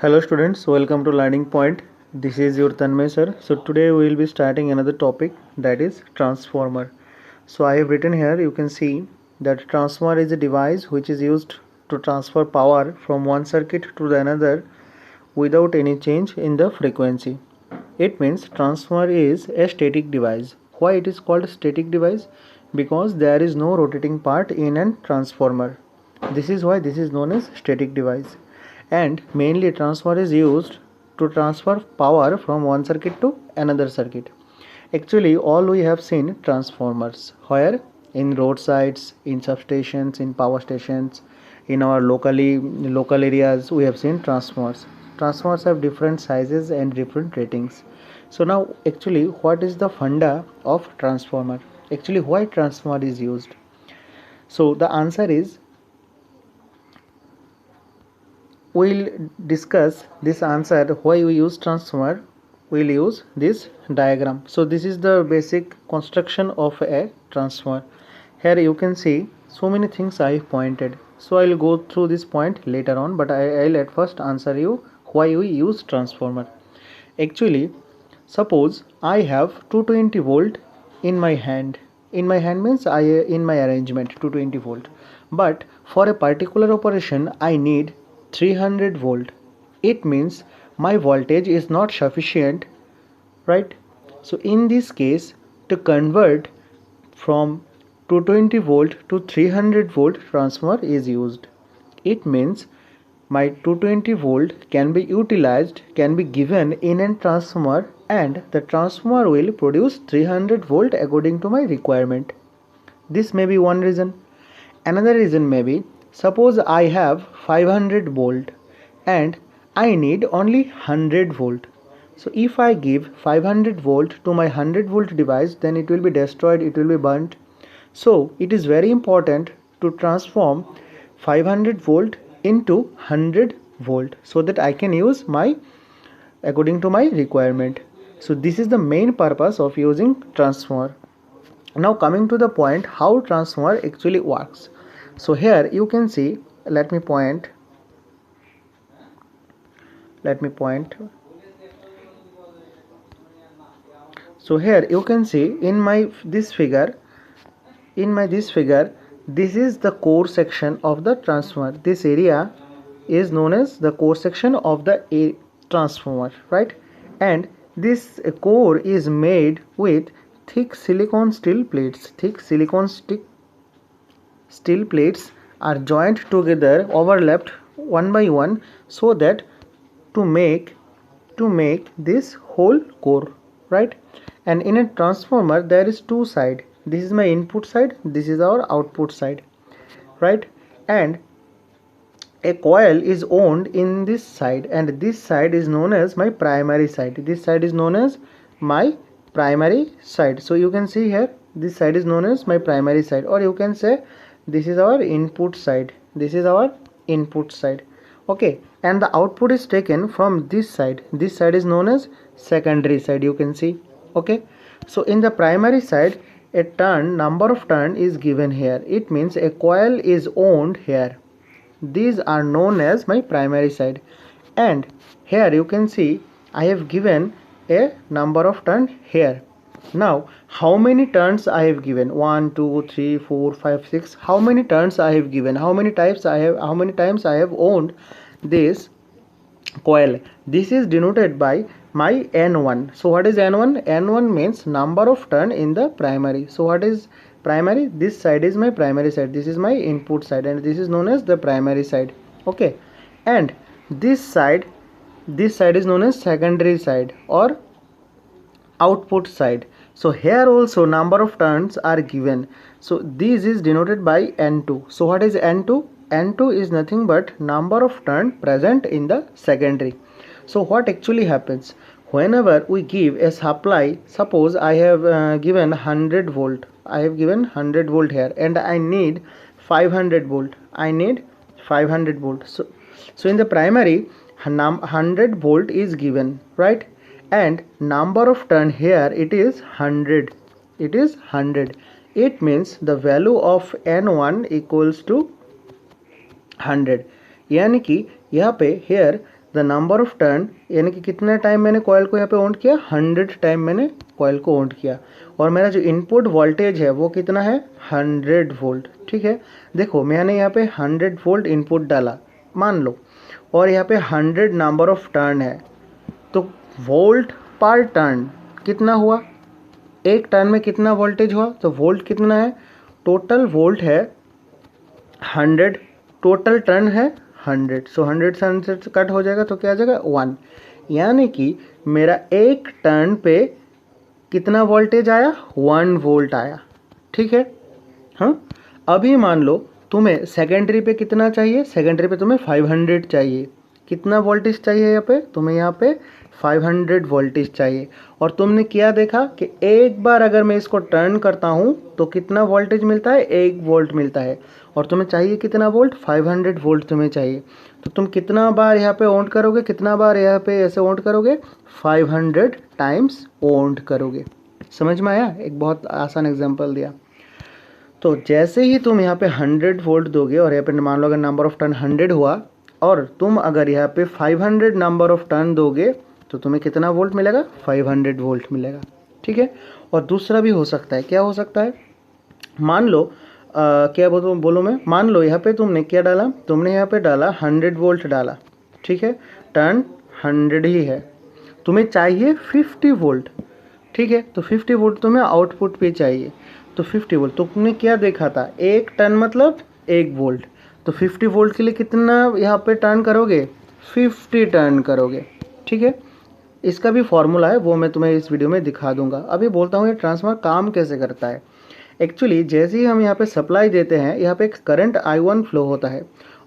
Hello students, welcome to Learning Point. This is your Tanmay sir. So today we will be starting another topic, that is transformer. So I have written here, you can see that transformer is a device which is used to transfer power from one circuit to the another without any change in the frequency. It means transformer is a static device. Why it is called static device? Because there is no rotating part in a transformer. This is why this is known as static device. And mainly transformer is used to transfer power from one circuit to another circuit. Actually all we have seen transformers where in roadsides, in substations, in power stations, in our local areas we have seen transformers. Transformers have different sizes and different ratings. So now actually what is the funda of transformer? Actually why transformer is used? So the answer is, we'll discuss this answer why we use transformer. We'll use this diagram. So this is the basic construction of a transformer. Here you can see so many things I have pointed. So I'll go through this point later on, but I'll at first answer you why we use transformer. Actually, suppose I have 220 volt in my hand. In my hand means in my arrangement 220 volt. But for a particular operation I need 300 volt. It means my voltage is not sufficient, right? So in this case, to convert from 220 volt to 300 volt transformer is used. It means my 220 volt can be utilized, can be given in a transformer, and the transformer will produce 300 volt according to my requirement. This may be one reason. Another reason may be, suppose I have 500 volt and I need only 100 volt. So if I give 500 volt to my 100 volt device, then it will be destroyed, it will be burnt. So it is very important to transform 500 volt into 100 volt so that I can use my according to my requirement. So this is the main purpose of using transformer. Now coming to the point how transformer actually works. So here you can see, let me point. So here you can see in this figure, this is the core section of the transformer. This area is known as the core section of the transformer, right? And this core is made with thick silicon steel plates. Steel plates are joined together, overlapped one by one, so that to make this whole core, right? And in a transformer there is two sides. This is my input side, this is our output side, right? And a coil is owned in this side, and this side is known as my primary side. This side is known as my primary side. So you can see here, this side is known as my primary side, or you can say this is our input side, this is our input side. Okay, and the output is taken from this side. This side is known as secondary side, you can see. Okay, so in the primary side, a number of turn is given here. It means a coil is owned here. These are known as my primary side. And here you can see I have given a number of turn here. Now how many turns I have given? 1 2 3 4 5 6. How many turns I have given? How many times I have owned this coil? This is denoted by my N1. So what is N1? N1 means number of turn in the primary. So what is primary? This side is my primary side, this is my input side, and this is known as the primary side. Okay, and this side is known as secondary side or output side. So here also number of turns are given. So this is denoted by N2. So what is N2? N2 is nothing but number of turn present in the secondary. So what actually happens? Whenever we give a supply, suppose I have given 100 volt. I have given 100 volt here, and I need 500 volt. I need 500 volt. So in the primary, 100 volt is given, right? And number of turn here, it is 100. It is 100. It means the value of N1 equals to 100. यानी कि यहाँ पे here the number of turn, यानी कि कितना time मैंने coil को यहाँ पे ऑन किया, 100 टाइम मैंने कॉयल को ऑन किया, और मेरा जो इनपुट वोल्टेज है वो कितना है, 100 वोल्ट। ठीक है, देखो मैंने यहाँ पे 100 वोल्ट इनपुट डाला मान लो, और यहाँ पे 100 नंबर ऑफ टर्न है, तो वोल्ट पर टर्न कितना हुआ, एक टर्न में कितना वोल्टेज हुआ, तो वोल्ट कितना है, टोटल वोल्ट है 100, टोटल टर्न है 100, सो 100 से 100 कट हो जाएगा तो क्या आ जाएगा 1, यानी कि मेरा एक टर्न पे कितना वोल्टेज आया, 1 वोल्ट आया। ठीक है, हाँ। अभी मान लो तुम्हें सेकेंडरी पे कितना चाहिए, सेकेंडरी पे तुम्हें 500 चाहिए, कितना वोल्टेज चाहिए यहाँ पे, तुम्हें यहाँ पे 500 वोल्टेज चाहिए, और तुमने क्या देखा कि एक बार अगर मैं इसको टर्न करता हूँ तो कितना वोल्टेज मिलता है, 1 वोल्ट मिलता है, और तुम्हें चाहिए कितना वोल्ट, 500 वोल्ट तुम्हें चाहिए, तो तुम कितना बार यहाँ पे ऑन करोगे, कितना बार यहाँ पे ऐसे ऑन करोगे, 500 टाइम्स ऑन करोगे। समझ में आया, एक बहुत आसान एग्जांपल दिया। तो जैसे ही तुम यहाँ पे 100 वोल्ट दोगे, और यहाँ पे मान लो अगर नंबर ऑफ टर्न 100 हुआ, और तुम अगर यहाँ पे 500 नंबर ऑफ टर्न दोगे तो तुम्हें कितना वोल्ट मिलेगा, 500 वोल्ट मिलेगा। ठीक है, और दूसरा भी हो सकता है, क्या हो सकता है, मान लो क्या बोलो मैं, मान लो यहाँ पे तुमने क्या डाला, तुमने यहाँ पे डाला 100 वोल्ट डाला, ठीक है, टर्न 100 ही है, तुम्हें चाहिए 50 वोल्ट। ठीक है, तो 50 वोल्ट तुम्हें आउटपुट पे चाहिए, तो 50 वोल्ट, तो तुमने क्या देखा था, एक टर्न मतलब 1 वोल्ट, तो 50 वोल्ट के लिए कितना यहाँ पे टर्न करोगे, 50 टर्न करोगे। ठीक है, इसका भी फॉर्मूला है, वो मैं तुम्हें इस वीडियो में दिखा दूंगा। अभी बोलता हूँ ये ट्रांसफार्मर काम कैसे करता है। एक्चुअली जैसे ही हम यहाँ पे सप्लाई देते हैं, यहाँ पे एक करंट I1 फ्लो होता है,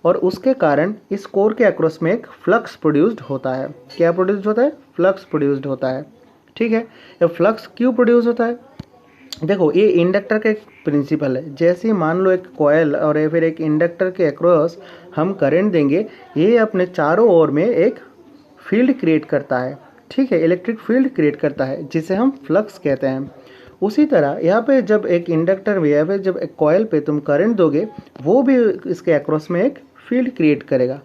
और उसके कारण इस कोर के अक्रॉस में एक फ्लक्स प्रोड्यूस्ड होता है। क्या प्रोड्यूस्ड होता है, फ्लक्स प्रोड्यूस्ड होता है। ठीक है, ये फ्लक्स क्यों प्रोड्यूस होता है, देखो ये इंडक्टर का एक प्रिंसिपल है। जैसे ही मान लो एक कॉयल और या फिर एक इंडक्टर के अक्रॉस हम करंट देंगे, ये अपने चारों ओर में एक फील्ड क्रिएट करता है। ठीक है, इलेक्ट्रिक फील्ड क्रिएट करता है, जिसे हम फ्लक्स कहते हैं। उसी तरह यहाँ पे जब एक इंडक्टर में या फिर जब एक कॉयल पे तुम करंट दोगे, वो भी इसके अक्रॉस में एक फील्ड क्रिएट करेगा।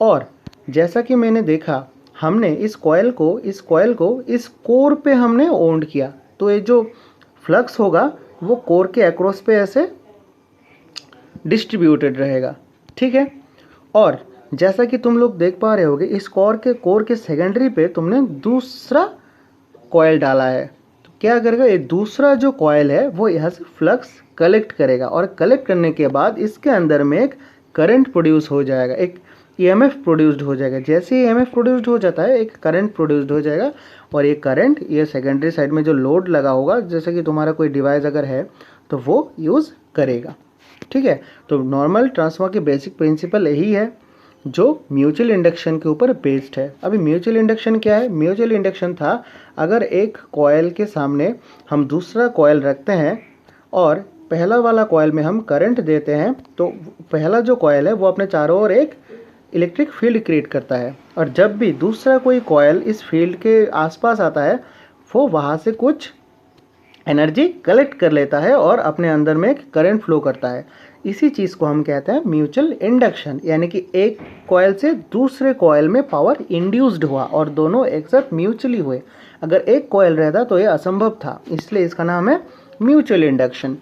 और जैसा कि मैंने देखा, हमने इस कॉयल को इस कोर पे हमने ऑन किया, तो ये जो फ्लक्स होगा वो कोर के अक्रॉस पे ऐसे डिस्ट्रीब्यूटेड रहेगा। ठीक है, और जैसा कि तुम लोग देख पा रहे होगे, इस कोर के सेकेंडरी पे तुमने दूसरा कॉयल डाला है, तो क्या करेगा, ये दूसरा जो कॉयल है वो यहाँ से फ्लक्स कलेक्ट करेगा, और कलेक्ट करने के बाद इसके अंदर में एक करंट प्रोड्यूस हो जाएगा, एक EMF प्रोड्यूस्ड हो जाएगा। जैसे ही EMF प्रोड्यूस्ड हो जाता है, एक करंट प्रोड्यूस्ड हो जाएगा, और ये करंट ये सेकेंडरी साइड में जो लोड लगा होगा, जैसे कि तुम्हारा कोई डिवाइस अगर है तो वो यूज़ करेगा। ठीक है, तो नॉर्मल ट्रांसफार्मर की बेसिक प्रिंसिपल यही है, जो म्यूचुअल इंडक्शन के ऊपर बेस्ड है। अभी म्यूचुअल इंडक्शन क्या है, म्यूचुअल इंडक्शन था, अगर एक कॉयल के सामने हम दूसरा कॉयल रखते हैं और पहला वाला कॉयल में हम करंट देते हैं, तो पहला जो कॉयल है वो अपने चारों ओर एक इलेक्ट्रिक फील्ड क्रिएट करता है, और जब भी दूसरा कोई कॉयल इस फील्ड के आसपास आता है, वो वहाँ से कुछ एनर्जी कलेक्ट कर लेता है और अपने अंदर में एक करंट फ्लो करता है। इसी चीज़ को हम कहते हैं म्यूचुअल इंडक्शन, यानी कि एक कॉयल से दूसरे कॉयल में पावर इंड्यूस्ड हुआ और दोनों एक साथ म्यूचुअली हुए। अगर एक कॉयल रहता तो ये असंभव था, इसलिए इसका नाम है म्यूचुअल इंडक्शन।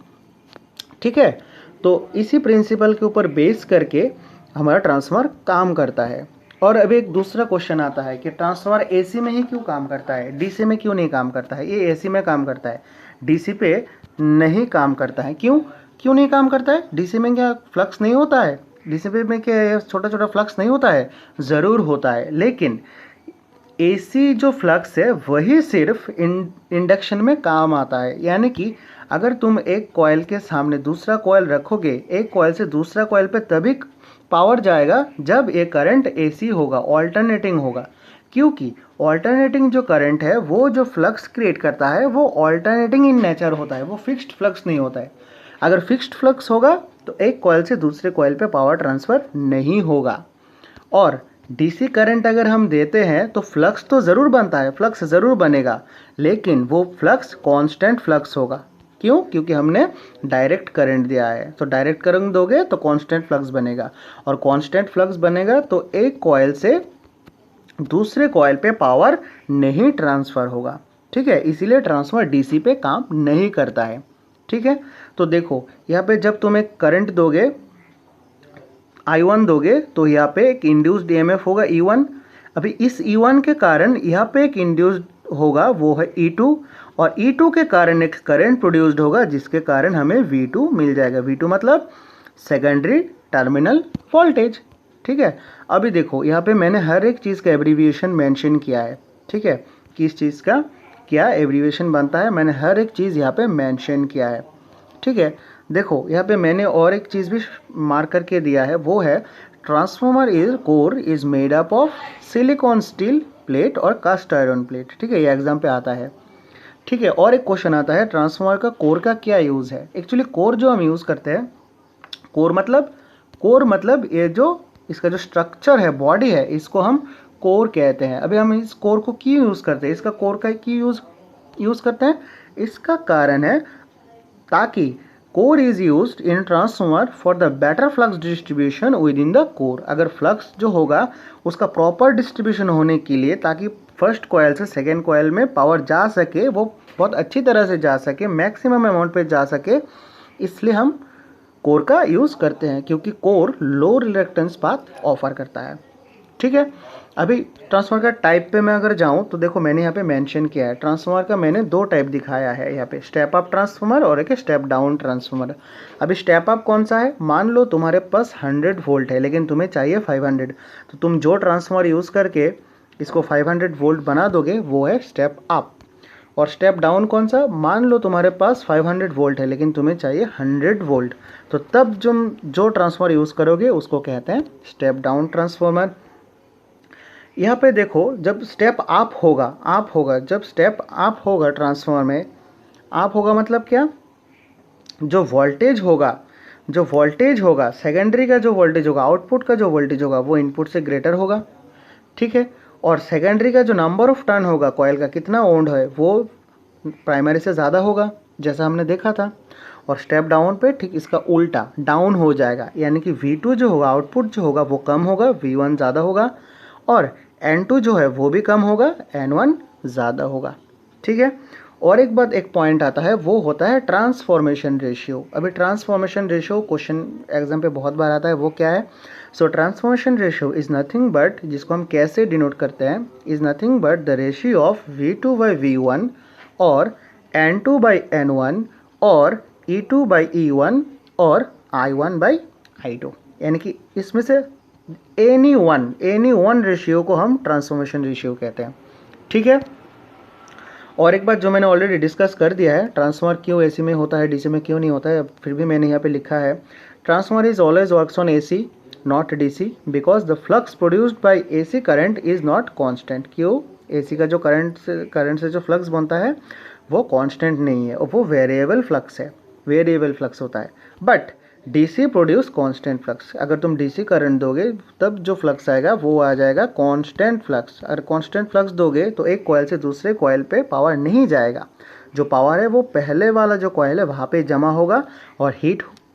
ठीक है, तो इसी प्रिंसिपल के ऊपर बेस करके हमारा ट्रांसफार्मर काम करता है। और अभी एक दूसरा क्वेश्चन आता है कि ट्रांसफार्मर AC में ही क्यों काम करता है, DC में क्यों नहीं काम करता है। ये AC में काम करता है, DC पे नहीं काम करता है। क्यों नहीं काम करता है, DC में क्या फ्लक्स नहीं होता है, DC पे में क्या छोटा छोटा फ्लक्स नहीं होता है, ज़रूर होता है, लेकिन AC जो फ्लक्स है वही सिर्फ इंडक्शन में काम आता है। यानी कि अगर तुम एक कॉयल के सामने दूसरा कॉयल रखोगे, एक कॉयल से दूसरा कॉयल पे तभी पावर जाएगा जब ये करंट AC होगा, ऑल्टरनेटिंग होगा। क्योंकि ऑल्टरनेटिंग जो करंट है वो जो फ्लक्स क्रिएट करता है वो ऑल्टरनेटिंग इन नेचर होता है, वो फिक्स्ड फ्लक्स नहीं होता है। अगर फिक्स्ड फ्लक्स होगा तो एक कॉयल से दूसरे कॉयल पे पावर ट्रांसफ़र नहीं होगा। और DC करंट अगर हम देते हैं तो फ्लक्स तो ज़रूर बनता है, फ्लक्स ज़रूर बनेगा, लेकिन वो फ्लक्स कांस्टेंट फ्लक्स होगा। क्यों, क्योंकि हमने डायरेक्ट करंट दिया है, तो डायरेक्ट करंट दोगे तो कांस्टेंट फ्लक्स बनेगा, और कांस्टेंट फ्लक्स बनेगा तो एक कॉयल से दूसरे कॉइल पे पावर नहीं ट्रांसफ़र होगा, ठीक है, इसीलिए ट्रांसफार्मर डीसी पे काम नहीं करता है, ठीक है। तो देखो यहाँ पे जब तुम एक करंट दोगे I1 दोगे तो यहाँ पे एक इंड्यूस्ड ईएमएफ होगा E1। अभी इस E1 के कारण यहाँ पे एक इंड्यूस्ड होगा, वो है E2, और E2 के कारण एक करंट प्रोड्यूस्ड होगा जिसके कारण हमें V2 मिल जाएगा। V2 मतलब सेकेंडरी टर्मिनल वोल्टेज, ठीक है। अभी देखो यहाँ पे मैंने हर एक चीज़ का एब्रीविएशन मेंशन किया है, ठीक है, किस चीज़ का क्या एब्रीविएशन बनता है, मैंने हर एक चीज़ यहाँ पे मेंशन किया है, ठीक है। देखो यहाँ पे मैंने और एक चीज़ भी मार्क करके दिया है, वो है transformer is core is made up of silicon steel plate और कास्ट आयरन प्लेट, ठीक है, ये एग्जाम पे आता है, ठीक है। और एक क्वेश्चन आता है ट्रांसफार्मर का कोर का क्या यूज़ है। एक्चुअली कोर जो हम यूज़ करते हैं, कोर मतलब ये जो इसका जो स्ट्रक्चर है, बॉडी है, इसको हम कोर कहते हैं। अभी हम इस कोर को क्यों यूज़ करते हैं, इसका कोर का क्यों यूज़ करते हैं, इसका कारण है ताकि core is used in transformer for the better flux distribution with in the core. अगर फ्लक्स जो होगा उसका प्रॉपर डिस्ट्रीब्यूशन होने के लिए, ताकि फर्स्ट कॉयल से सेकेंड कॉयल में पावर जा सके, वो बहुत अच्छी तरह से जा सके, मैक्सिमम अमाउंट पे जा सके, इसलिए हम कोर का यूज़ करते हैं, क्योंकि कोर लो रिलक्टेंस पाथ ऑफर करता है, ठीक है। अभी ट्रांसफार्मर का टाइप पे मैं अगर जाऊं तो देखो मैंने यहाँ पे मेंशन किया है, ट्रांसफार्मर का मैंने दो टाइप दिखाया है यहाँ पे, स्टेप अप ट्रांसफार्मर और एक स्टेप डाउन ट्रांसफार्मर। अभी स्टेप अप कौन सा है, मान लो तुम्हारे पास 100 वोल्ट है लेकिन तुम्हें चाहिए 500, तो तुम जो ट्रांसफार्मर यूज़ करके इसको 500 वोल्ट बना दोगे वो है स्टेप अप। और स्टेप डाउन कौन सा, मान लो तुम्हारे पास 500 वोल्ट है लेकिन तुम्हें चाहिए 100 वोल्ट, तो तब जो ट्रांसफार्मर यूज़ करोगे उसको कहते हैं स्टेप डाउन ट्रांसफार्मर। यहाँ पे देखो जब स्टेप अप होगा, जब स्टेप अप होगा ट्रांसफार्मर में, अप होगा मतलब क्या, जो वोल्टेज होगा सेकेंडरी का जो वोल्टेज होगा, आउटपुट का जो वोल्टेज होगा वो इनपुट से ग्रेटर होगा, ठीक है। और सेकेंडरी का जो नंबर ऑफ टर्न होगा कॉइल का, कितना ओंड है, वो प्राइमरी से ज़्यादा होगा जैसा हमने देखा था। और स्टेप डाउन पे ठीक इसका उल्टा डाउन हो जाएगा, यानी कि V2 जो होगा, आउटपुट जो होगा वो कम होगा, V1 ज़्यादा होगा, और N2 जो है वो भी कम होगा, N1 ज़्यादा होगा, ठीक है। और एक बात, एक पॉइंट आता है, वो होता है ट्रांसफॉर्मेशन रेशियो। अभी ट्रांसफॉर्मेशन रेशियो क्वेश्चन एग्जाम पे बहुत बार आता है, वो क्या है, so transformation ratio is nothing but, जिसको हम कैसे डिनोट करते हैं, is nothing but the ratio of V2 by V1 और N2 बाई N1 और E2 बाई E1 और I1 बाई I2, यानी कि इसमें से एनी वन रेशियो को हम ट्रांसफॉर्मेशन रेशियो कहते हैं, ठीक है। और एक बात जो मैंने ऑलरेडी डिस्कस कर दिया है, ट्रांसफार्मर क्यों एसी में होता है डीसी में क्यों नहीं होता है, फिर भी मैंने यहाँ पे लिखा है transformer is always works on AC not DC because the flux produced by AC current is not constant. क्यों, एसी का जो करंट से जो फ्लक्स बनता है वो कांस्टेंट नहीं है, और वो वेरिएबल फ्लक्स होता है। But DC produce constant flux, अगर तुम डीसी करंट दोगे तब जो फ्लक्स आएगा वो आ जाएगा कांस्टेंट फ्लक्स। अगर कांस्टेंट फ्लक्स दोगे तो एक कॉइल से दूसरे कॉइल पे पावर नहीं जाएगा, जो पावर है वो पहले वाला जो कॉइल है वहाँ पे जमा होगा, और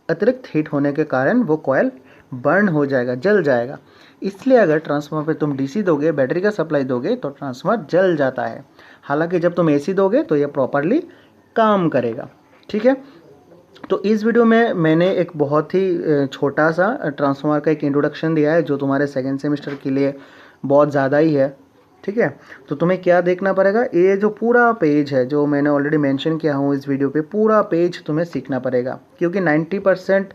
अतिरिक्त हीट होने के कारण वो कॉइल बर्न हो जाएगा, जल जाएगा। इसलिए अगर ट्रांसफार्मर पे तुम डीसी दोगे, बैटरी का सप्लाई दोगे, तो ट्रांसफार्मर जल जाता है। हालांकि जब तुम एसी दोगे तो ये प्रॉपरली काम करेगा, ठीक है। तो इस वीडियो में मैंने एक बहुत ही छोटा सा ट्रांसफार्मर का एक इंट्रोडक्शन दिया है, जो तुम्हारे सेकेंड सेमेस्टर के लिए बहुत ज़्यादा ही है, ठीक है। तो तुम्हें क्या देखना पड़ेगा, ये जो पूरा पेज है जो मैंने ऑलरेडी मेंशन किया हूँ इस वीडियो पे, पूरा पेज तुम्हें सीखना पड़ेगा, क्योंकि 90%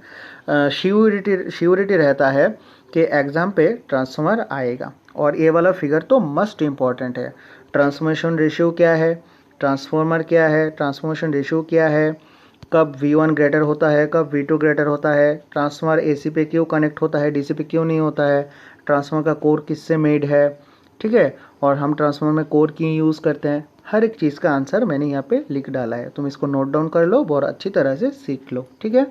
श्योरिटी रहता है कि एग्ज़ाम पे ट्रांसफार्मर आएगा। और ये वाला फिगर तो मस्ट इम्पॉर्टेंट है, ट्रांसफॉर्मेशन रेशियो क्या है, ट्रांसफार्मर क्या है, ट्रांसफॉर्मेशन रेशियो क्या है, कब V1 ग्रेटर होता है, कब V2 ग्रेटर होता है, ट्रांसफार्मर AC पे क्यों कनेक्ट होता है, DC पे क्यों नहीं होता है, ट्रांसफार्मर का कोर किससे मेड है, ठीक है, और हम ट्रांसफार्मर में कोर क्यों यूज़ करते हैं, हर एक चीज़ का आंसर मैंने यहाँ पे लिख डाला है। तुम इसको नोट डाउन कर लो, बहुत अच्छी तरह से सीख लो, ठीक है।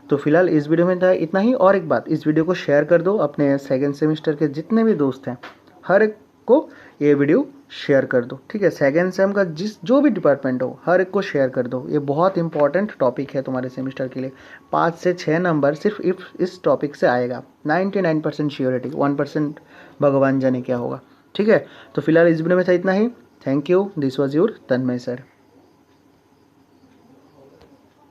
तो फिलहाल इस वीडियो में था इतना ही। और एक बात, इस वीडियो को शेयर कर दो अपने सेकेंड सेमेस्टर के जितने भी दोस्त हैं, हर एक को ये वीडियो शेयर कर दो, ठीक है। सेकेंड सेम का जो भी डिपार्टमेंट हो, हर एक को शेयर कर दो। ये बहुत इंपॉर्टेंट टॉपिक है तुम्हारे सेमेस्टर के लिए। 5 से 6 नंबर सिर्फ इस टॉपिक से आएगा, 99% श्योरिटी, 1% भगवान जाने क्या होगा, ठीक है, तो फिलहाल इस वीडियो में था इतना ही। Thank you, this was your Tanmay sir.